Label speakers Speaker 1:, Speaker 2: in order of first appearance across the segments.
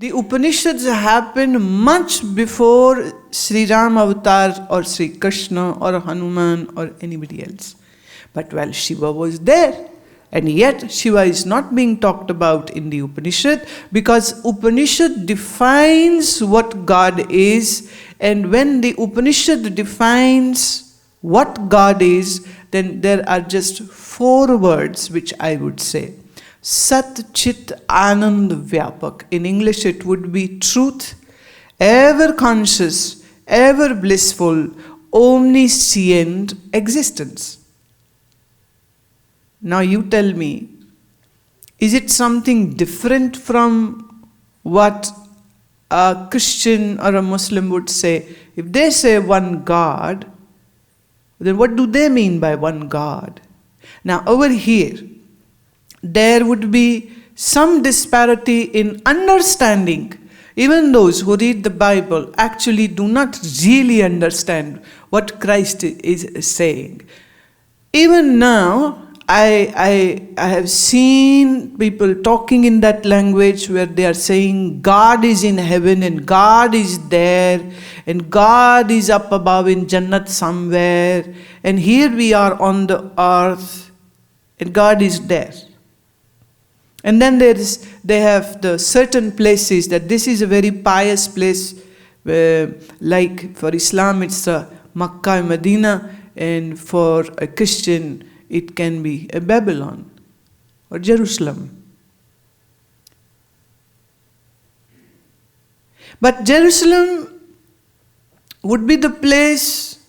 Speaker 1: The Upanishads happened much before Sri Ram Avatar or Sri Krishna or Hanuman or anybody else. But while Shiva was there, and yet Shiva is not being talked about in the Upanishad, because Upanishad defines what God is, and when the Upanishad defines what God is, then there are just 4 words which I would say. Sat Chit Anand Vyapak. In English it would be truth, ever conscious, ever blissful, omniscient existence. Now you tell me, is it something different from what a Christian or a Muslim would say? If they say one God, then what do they mean by one God? Now over here, there would be some disparity in understanding. Even those who read the Bible actually do not really understand what Christ is saying. Even now, I have seen people talking in that language where they are saying God is in heaven and God is there and God is up above in Jannat somewhere and here we are on the earth and God is there. And then they have the certain places that this is a very pious place, like for Islam it's Makkah and Medina, and for a Christian it can be a Babylon or Jerusalem. But Jerusalem would be the place,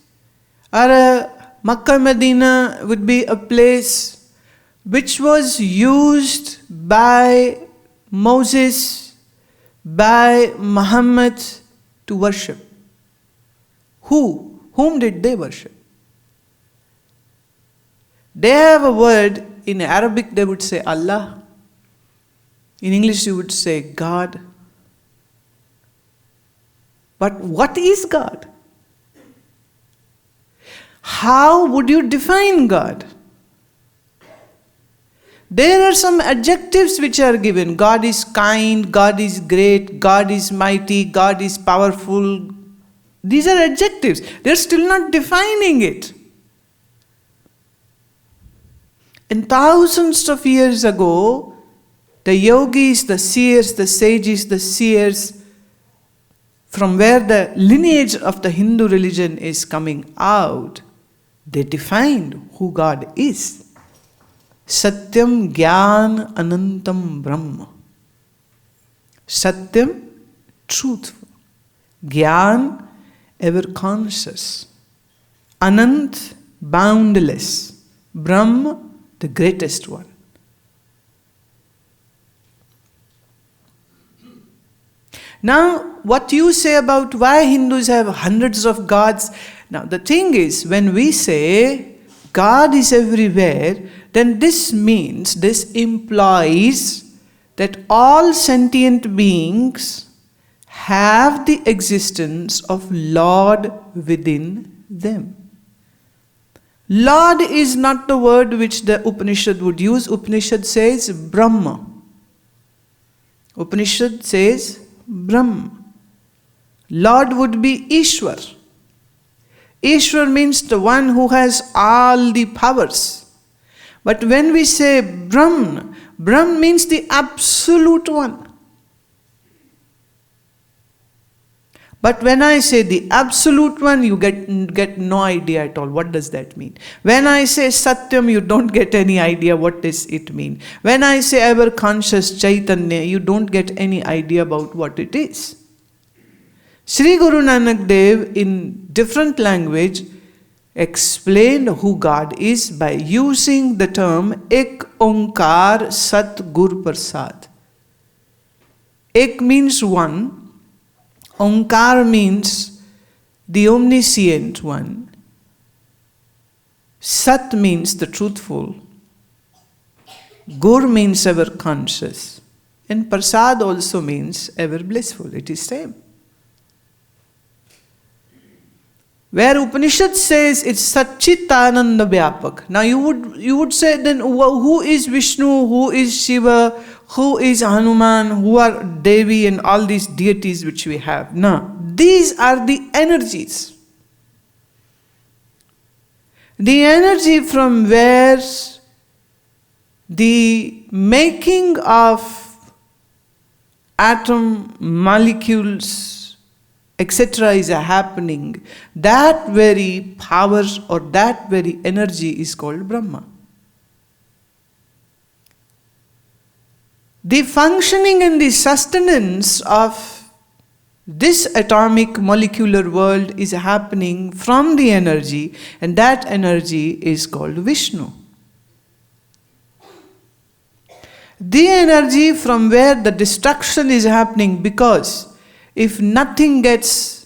Speaker 1: or Makkah and Medina would be a place which was used by Moses, by Muhammad to worship. Whom did they worship? They have a word, in Arabic they would say Allah. In English you would say God. But what is God? How would you define God? There are some adjectives which are given. God is kind, God is great, God is mighty, God is powerful. These are adjectives. They're still not defining it. And thousands of years ago, the yogis, the seers, the sages, the seers, from where the lineage of the Hindu religion is coming out, they defined who God is. Satyam Gyan Anantam Brahma. Satyam, truthful. Gyan, ever conscious. Anant, boundless. Brahma, the greatest one. Now, what you say about why Hindus have hundreds of gods. Now, the thing is, when we say God is everywhere, then this means, this implies that all sentient beings have the existence of Lord within them. Lord is not the word which the Upanishad would use. Upanishad says Brahma. Upanishad says Brahma. Lord would be Ishwar. Ishwar means the one who has all the powers. But when we say Brahm, Brahm means the absolute one. But when I say the absolute one, you get no idea at all. What does that mean? When I say Satyam, you don't get any idea what does it mean. When I say ever conscious Chaitanya, you don't get any idea about what it is. Sri Guru Nanak Dev in different language explained who God is by using the term Ek Onkar Sat Gur Prasad. Ek means one. Onkar means the omniscient one. Sat means the truthful. Gur means ever conscious. And Prasad also means ever blissful. It is same. Where Upanishad says it's Satchitananda Vyapak. Now you would say, then who is Vishnu, who is Shiva, who is Hanuman, who are Devi and all these deities which we have? No, these are the energies. The energy from where the making of atom, molecules, etc. is happening, that very power or that very energy is called Brahma. The functioning and the sustenance of this atomic molecular world is happening from the energy, and that energy is called Vishnu. The energy from where the destruction is happening, because if nothing gets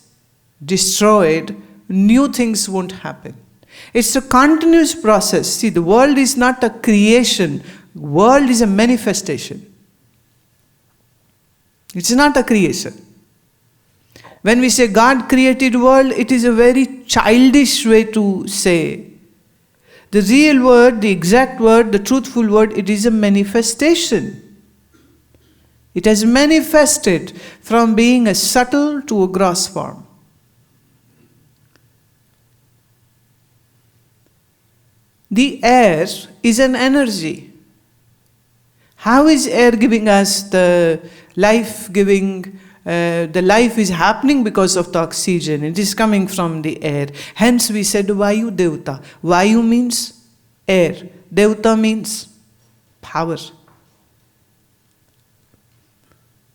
Speaker 1: destroyed, new things won't happen. It's a continuous process. See, the world is not a creation, world is a manifestation. It's not a creation. When we say God created world, it is a very childish way to say. The real word, the exact word, the truthful word, it is a manifestation. It has manifested from being a subtle to a gross form. The air is an energy. How is air giving us the life-giving? The life is happening because of the oxygen. It is coming from the air. Hence we said Vayu Devta. Vayu means air. Devta means power.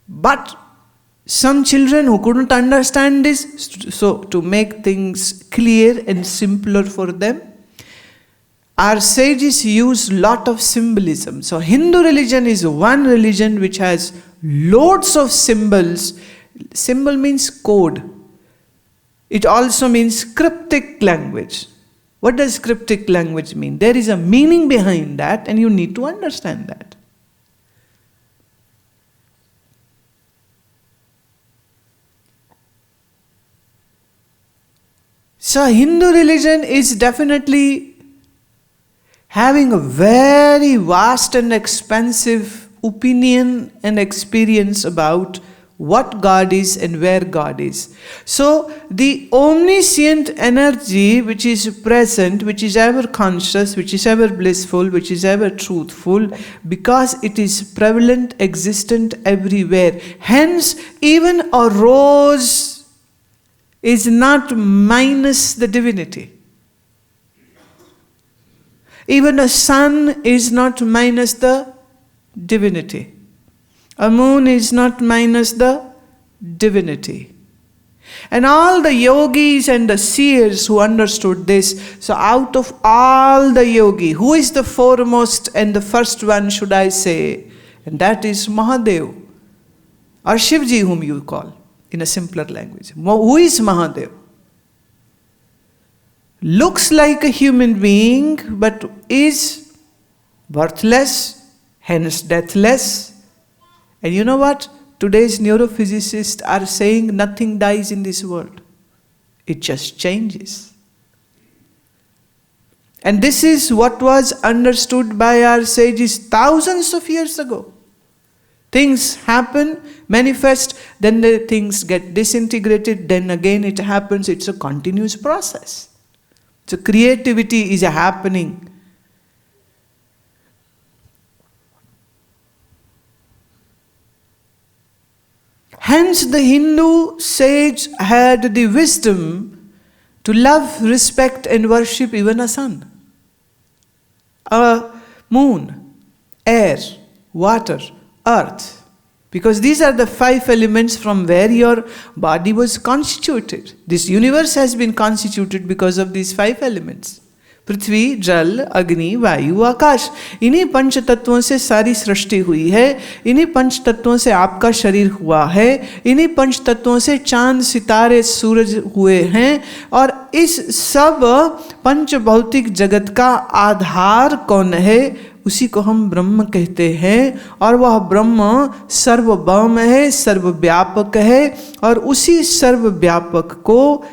Speaker 1: But some children who couldn't understand this, so to make things clear and simpler for them, our sages use lot of symbolism. So Hindu religion is one religion which has loads of symbols. Symbol means code. It also means cryptic language. What does cryptic language mean? There is a meaning behind that, and you need to understand that. So Hindu religion is definitely having a very vast and expansive opinion and experience about what God is and where God is. So the omniscient energy which is present, which is ever conscious, which is ever blissful, which is ever truthful, because it is prevalent, existent everywhere. Hence, even a rose is not minus the divinity. Even a sun is not minus the divinity. A moon is not minus the divinity. And all the yogis and the seers who understood this, so out of all the yogi, who is the foremost and the first one, should I say? And that is Mahadev, or Shivji, whom you call in a simpler language. Who is Mahadev? Looks like a human being, but is birthless, hence deathless. And you know what? Today's neurophysicists are saying nothing dies in this world. It just changes. And this is what was understood by our sages thousands of years ago. Things happen, manifest, then the things get disintegrated, then again it happens. It's a continuous process. So creativity is happening. Hence the Hindu sage had the wisdom to love, respect and worship even a sun, a moon, air, water, earth. Because these are the 5 elements from where your body was constituted. This universe has been constituted because of these 5 elements. पृथ्वी, जल, अग्नि, वायु, आकाश, इन्हीं पंच तत्वों से सारी सृष्टि हुई है, इन्हीं पंच तत्वों से आपका शरीर हुआ है, इन्हीं पंच तत्वों से चांद, सितारे, सूरज हुए हैं, और इस सब पंच भौतिक जगत का आधार कौन है? उसी को हम ब्रह्म कहते हैं, और वह ब्रह्म सर्वभौम है, सर्वव्यापक है, और उसी सर्वव्यापक को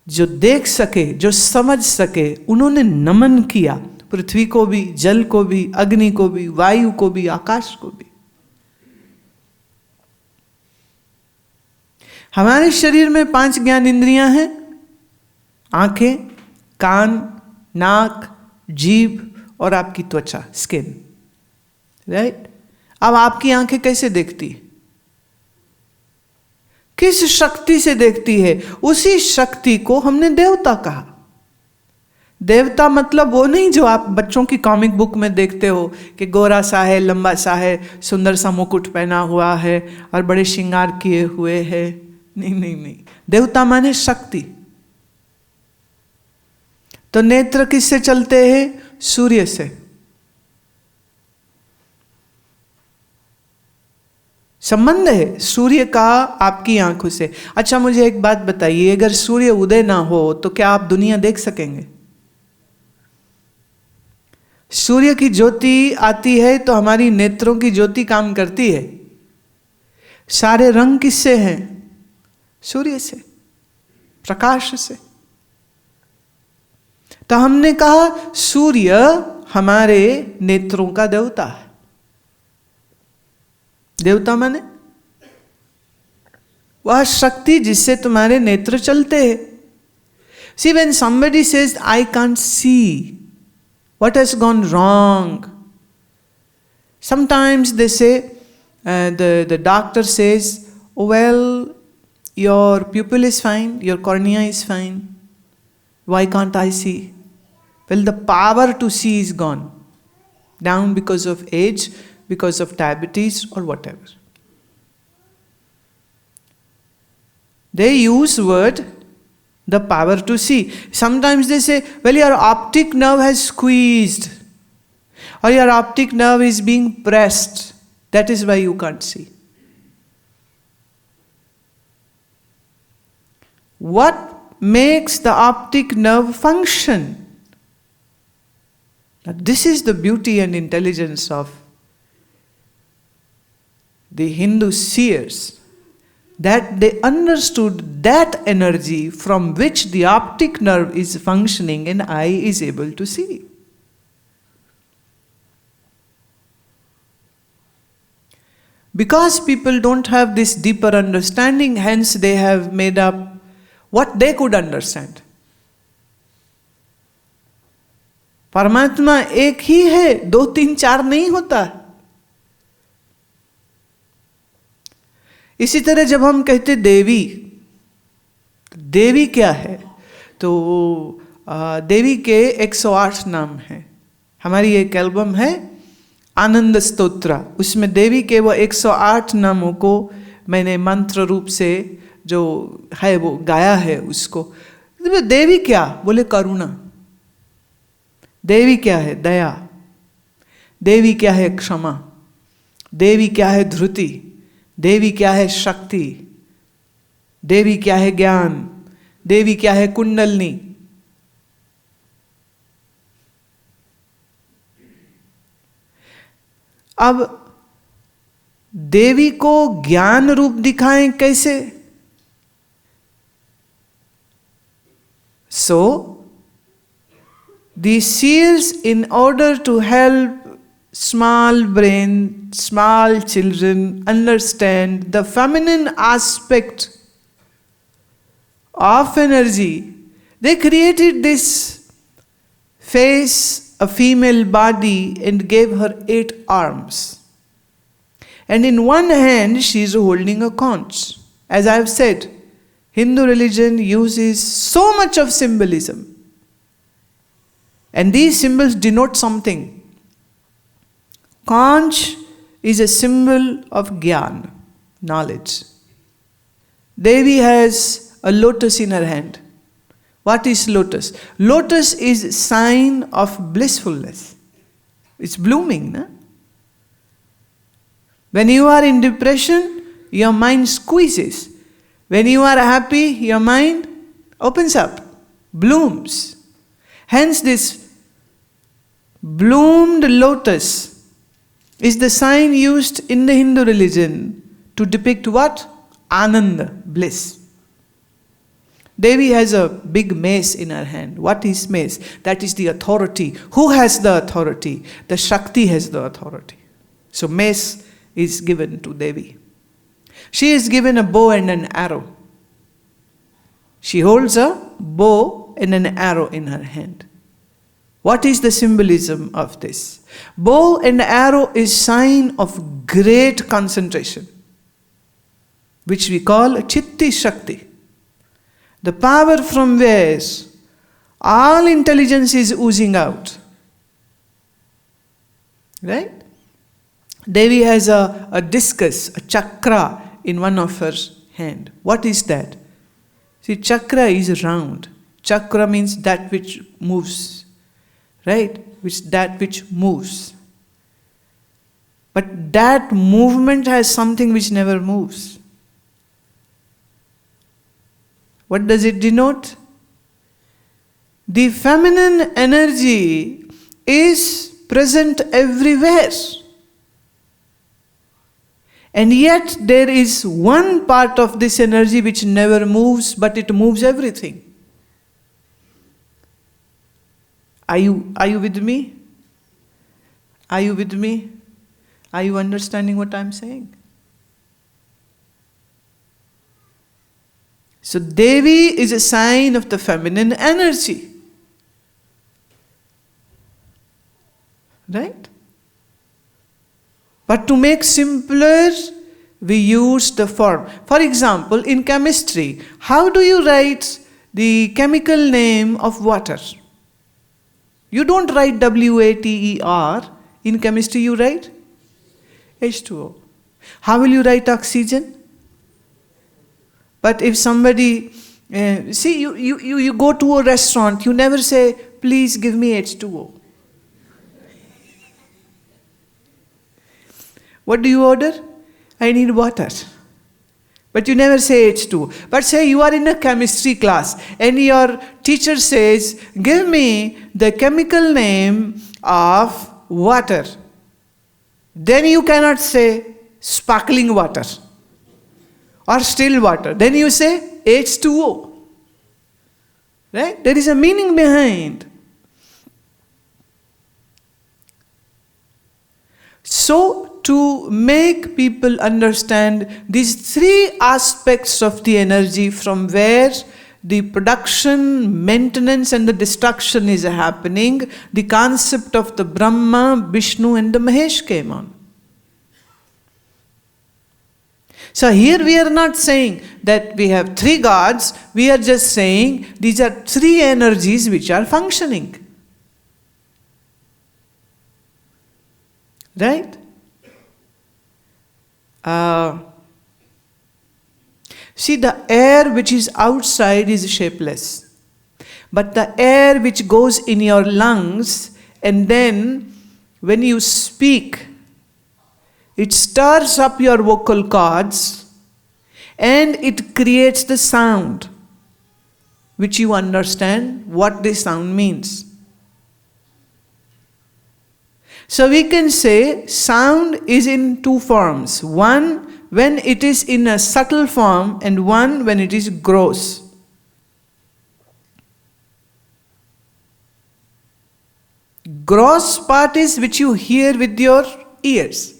Speaker 1: जो देख सके, जो समझ सके, उन्होंने नमन किया पृथ्वी को भी, जल को भी, अग्नि को भी, वायु को भी, आकाश को भी। हमारे शरीर में 5 ज्ञान इंद्रियां हैं, आंखें, कान, नाक, जीभ और आपकी त्वचा, स्किन, राइट। अब आपकी आंखें कैसे देखती है? किस शक्ति से देखती है? उसी शक्ति को हमने देवता कहा। देवता मतलब वो नहीं जो आप बच्चों की कॉमिक बुक में देखते हो कि गोरा सा है, लंबा सा है, सुंदर सा मुकुट पहना हुआ है और बड़े श्रृंगार किए हुए है। नहीं नहीं नहीं, देवता माने शक्ति। तो नेत्र किससे चलते हैं? सूर्य से। संबंध है सूर्य का आपकी आंखों से। अच्छा मुझे एक बात बताइए, अगर सूर्य उदय ना हो तो क्या आप दुनिया देख सकेंगे? सूर्य की ज्योति आती है तो हमारी नेत्रों की ज्योति काम करती है। सारे रंग किससे हैं? सूर्य से, प्रकाश से। तो हमने कहा सूर्य हमारे नेत्रों का देवता है। देवता माने वह शक्ति जिससे तुम्हारे नेत्र चलते हैं। See, when somebody says, I can't see, what has gone wrong? Sometimes they say, the doctor says, oh, well, your pupil is fine, your cornea is fine. Why can't I see? Well, the power to see is gone. Down because of age, because of diabetes or whatever. They use word, the power to see. Sometimes they say, well, your optic nerve has squeezed or your optic nerve is being pressed. That is why you can't see. What makes the optic nerve function? Now, this is the beauty and intelligence of the Hindu seers, that they understood that energy from which the optic nerve is functioning and eye is able to see. Because people don't have this deeper understanding, hence they have made up what they could understand. परमात्मा एक ही है, 2, 3, 4 नहीं होता। इसी तरह जब हम कहते देवी, देवी क्या है? तो देवी के 108 नाम हैं। हमारी एक एल्बम है आनंद स्तोत्र, उसमें देवी के वो 108 नामों को मैंने मंत्र रूप से जो है वो गाया है उसको। देवी क्या? बोले करुणा। देवी क्या है? दया। देवी क्या है? क्षमा। देवी क्या है? धृति। देवी क्या है? शक्ति। देवी क्या है? ज्ञान। देवी क्या है? कुंडलनी। अब देवी को ज्ञान रूप दिखाएं कैसे? So, the seers, in order to help small brain, small children understand the feminine aspect of energy, they created this face, a female body, and gave her 8 arms. And in one hand she is holding a conch. As I have said, Hindu religion uses so much of symbolism. And these symbols denote something. Conch is a symbol of Gyan, knowledge. Devi has a lotus in her hand. What is lotus? Lotus is a sign of blissfulness. It's blooming, no? When you are in depression, your mind squeezes. When you are happy, your mind opens up, blooms. Hence this bloomed lotus is the sign used in the Hindu religion to depict what? Ananda, bliss. Devi has a big mace in her hand. What is mace? That is the authority. Who has the authority? The Shakti has the authority. So mace is given to Devi. She is given a bow and an arrow. She holds a bow and an arrow in her hand. What is the symbolism of this? Bow and arrow is sign of great concentration, which we call Chitti Shakti. The power from where all intelligence is oozing out. Right? Devi has a discus, a chakra in one of her hand. What is that? See, chakra is round. Chakra means that which moves. Right? That which moves. But that movement has something which never moves. What does it denote? The feminine energy is present everywhere. And yet there is one part of this energy which never moves, but it moves everything. Are you with me? Are you with me? Are you understanding what I'm saying? So Devi is a sign of the feminine energy. Right? But to make simpler, we use the form. For example, in chemistry, how do you write the chemical name of water? You don't write WATER. In chemistry, you write H2O. How will you write oxygen? But if somebody, you go to a restaurant, you never say, please give me H2O. What do you order? I need water. But you never say H2O. But say you are in a chemistry class and your teacher says, give me the chemical name of water. Then you cannot say sparkling water or still water. Then you say H2O. Right? There is a meaning behind. So, to make people understand these three aspects of the energy from where the production, maintenance and the destruction is happening, the concept of the Brahma, Vishnu and the Mahesh came on. So here we are not saying that we have three gods, we are just saying these are three energies which are functioning. Right? See, the air which is outside is shapeless. But the air which goes in your lungs and then when you speak, it stirs up your vocal cords and it creates the sound which you understand what this sound means. So we can say sound is in two forms. One when it is in a subtle form and one when it is gross. Gross part is which you hear with your ears.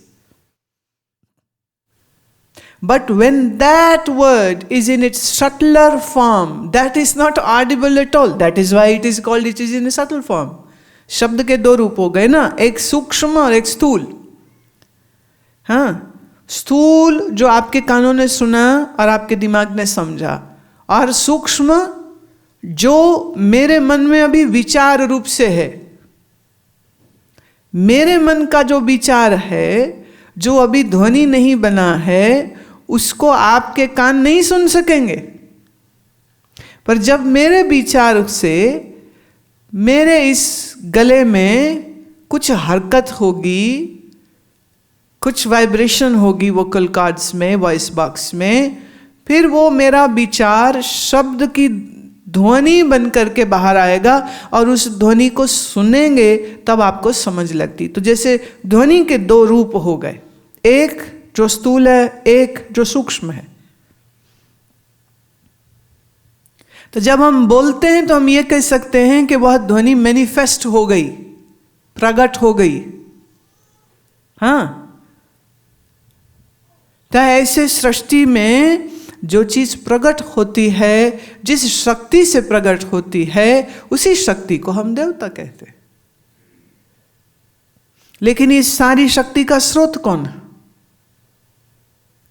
Speaker 1: But when that word is in its subtler form, that is not audible at all. That is why it is called it is in a subtle form. शब्द के दो रूप हो गए ना, एक सूक्ष्म और एक स्थूल. हाँ, स्थूल जो आपके कानों ने सुना और आपके दिमाग ने समझा, और सूक्ष्म जो मेरे मन में अभी विचार रूप से है. मेरे मन का जो विचार है, जो अभी ध्वनि नहीं बना है, उसको आपके कान नहीं सुन सकेंगे. पर जब मेरे विचार से मेरे इस गले में कुछ हरकत होगी, कुछ वाइब्रेशन होगी वोकल कॉर्ड्स में, वॉइस बॉक्स में, फिर वो मेरा विचार शब्द की ध्वनि बन करके बाहर आएगा और उस ध्वनि को सुनेंगे तब आपको समझ लगती. तो जैसे ध्वनि के दो रूप हो गए, एक जो स्थूल है, एक जो सूक्ष्म है. तो जब हम बोलते हैं तो हम ये कह सकते हैं कि वह ध्वनि मैनिफेस्ट हो गई, प्रकट हो गई। हाँ, तो ऐसे सृष्टि में जो चीज प्रकट होती है, जिस शक्ति से प्रकट होती है, उसी शक्ति को हम देवता कहते हैं। लेकिन इस सारी शक्ति का स्रोत कौन है?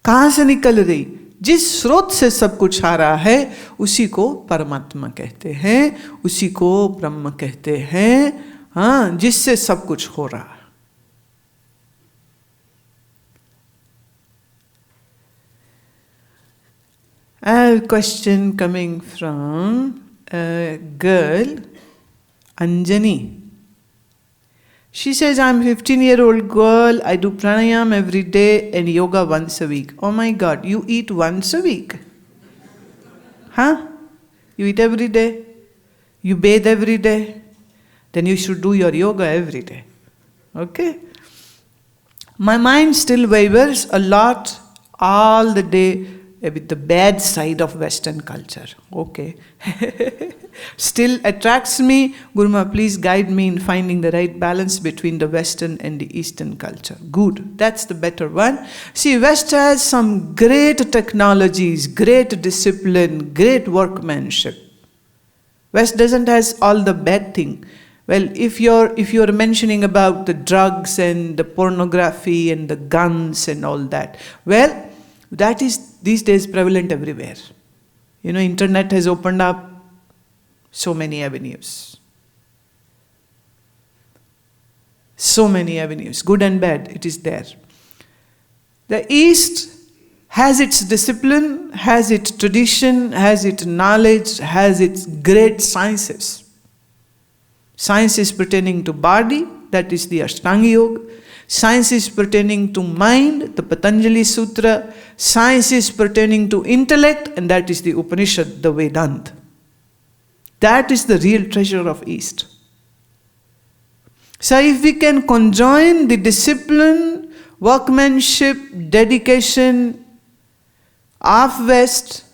Speaker 1: कहां से निकल रही? जिस स्रोत से सब कुछ आ रहा है उसी को परमात्मा कहते हैं, उसी को ब्रह्म कहते हैं। हाँ, जिससे सब कुछ हो रहा है। I have a question coming from a girl, Anjani. She says, I'm a 15-year-old girl. I do pranayam every day and yoga once a week. Oh my God, you eat once a week? Huh? You eat every day? You bathe every day? Then you should do your yoga every day. Okay? My mind still wavers a lot all the day with the bad side of Western culture. Okay. Still attracts me. Gurumaa, please guide me in finding the right balance between the Western and the Eastern culture. Good. That's the better one. See, West has some great technologies, great discipline, great workmanship. West doesn't has all the bad thing. Well, if you're mentioning about the drugs and the pornography and the guns and all that, well, that is these days prevalent everywhere. You know, internet has opened up so many avenues. So many avenues, good and bad, it is there. The East has its discipline, has its tradition, has its knowledge, has its great sciences. Sciences pertaining to body, that is the Ashtanga Yoga. Sciences pertaining to mind, the Patanjali Sutra. Sciences pertaining to intellect, and that is the Upanishad, the Vedanta. That is the real treasure of East. So if we can conjoin the discipline, workmanship, dedication of West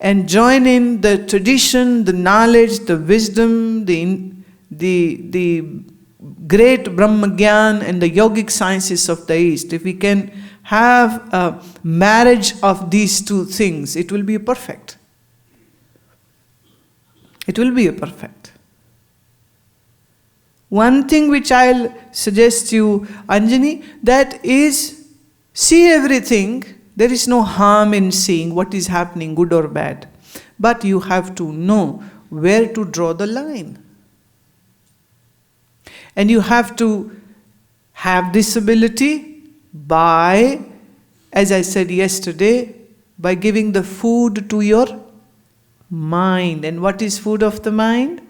Speaker 1: and join in the tradition, the knowledge, the wisdom, the great Brahma Gyan and the yogic sciences of the East, if we can have a marriage of these two things, it will be perfect. It will be a perfect. One thing which I'll suggest you, Anjani, that is, see everything. There is no harm in seeing what is happening, good or bad. But you have to know where to draw the line. And you have to have this ability by, as I said yesterday, by giving the food to your mind. And what is food of the mind?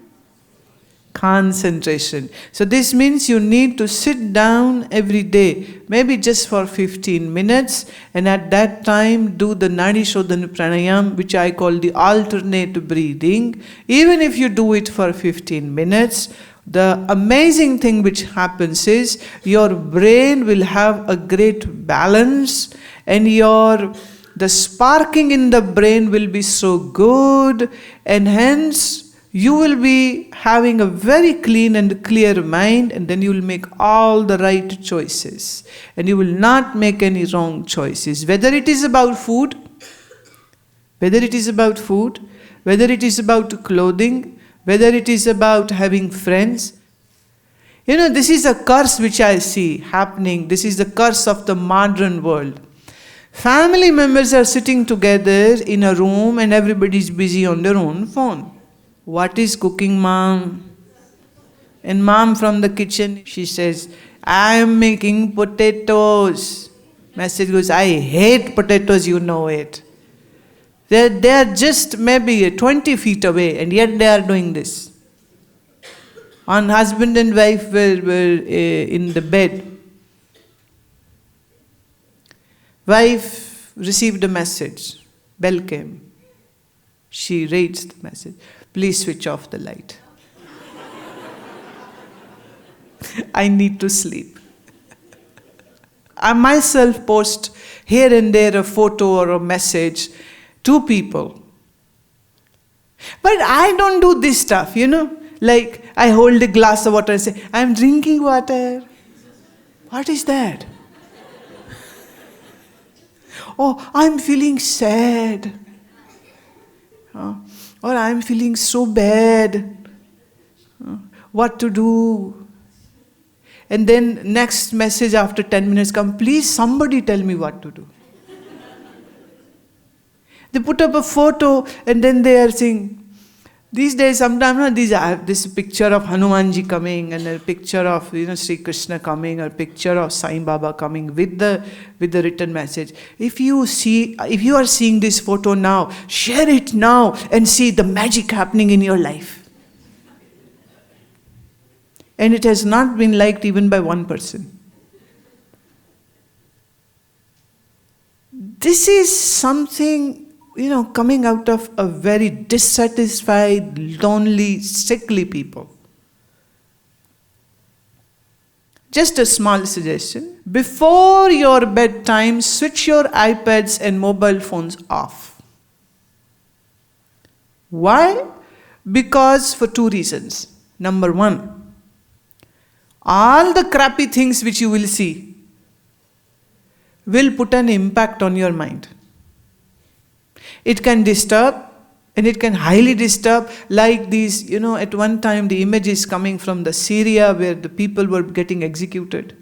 Speaker 1: Concentration. So this means you need to sit down every day, maybe just for 15 minutes, and at that time do the Nadi Shodhana Pranayam, which I call the alternate breathing. Even if you do it for 15 minutes, the amazing thing which happens is your brain will have a great balance, and the sparking in the brain will be so good, and hence you will be having a very clean and clear mind, and then you will make all the right choices. And you will not make any wrong choices. Whether it is about food, whether it is about clothing, whether it is about having friends. You know, this is a curse which I see happening. This is the curse of the modern world. Family members are sitting together in a room and everybody is busy on their own phone. What is cooking, mom? And mom from the kitchen, she says, I am making potatoes. Message goes, I hate potatoes, you know it. They are just maybe 20 feet away, and yet they are doing this. On husband and wife were in the bed. Wife received a message. Bell came. She reads the message. Please switch off the light. I need to sleep. I myself post here and there a photo or a message to people. But I don't do this stuff, Like I hold a glass of water and say, I'm drinking water. What is that? Oh, I'm feeling sad. Or I'm feeling so bad. What to do? And then next message after 10 minutes come, please somebody tell me what to do. They put up a photo and then they are saying, these days sometimes I have this picture of Hanumanji coming and a picture of Sri Krishna coming, or picture of Sai Baba coming with the written message. If you are seeing this photo now, share it now and see the magic happening in your life. And it has not been liked even by one person. This is something coming out of a very dissatisfied, lonely, sickly people. Just a small suggestion. Before your bedtime, switch your iPads and mobile phones off. Why? Because for two reasons. Number one, all the crappy things which you will see will put an impact on your mind. It can disturb, and it can highly disturb, like these, at one time the image is coming from the Syria where the people were getting executed.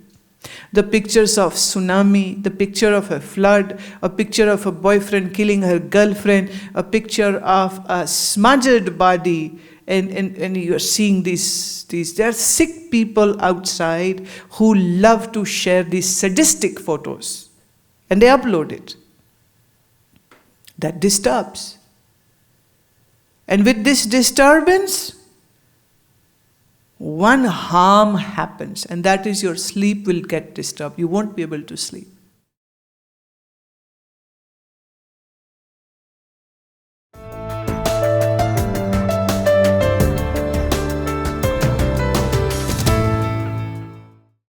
Speaker 1: The pictures of tsunami, the picture of a flood, a picture of a boyfriend killing her girlfriend, a picture of a smudged body, and you are seeing these, there are sick people outside who love to share these sadistic photos, and they upload it. That disturbs. And with this disturbance, one harm happens, and that is your sleep will get disturbed. You won't be able to sleep.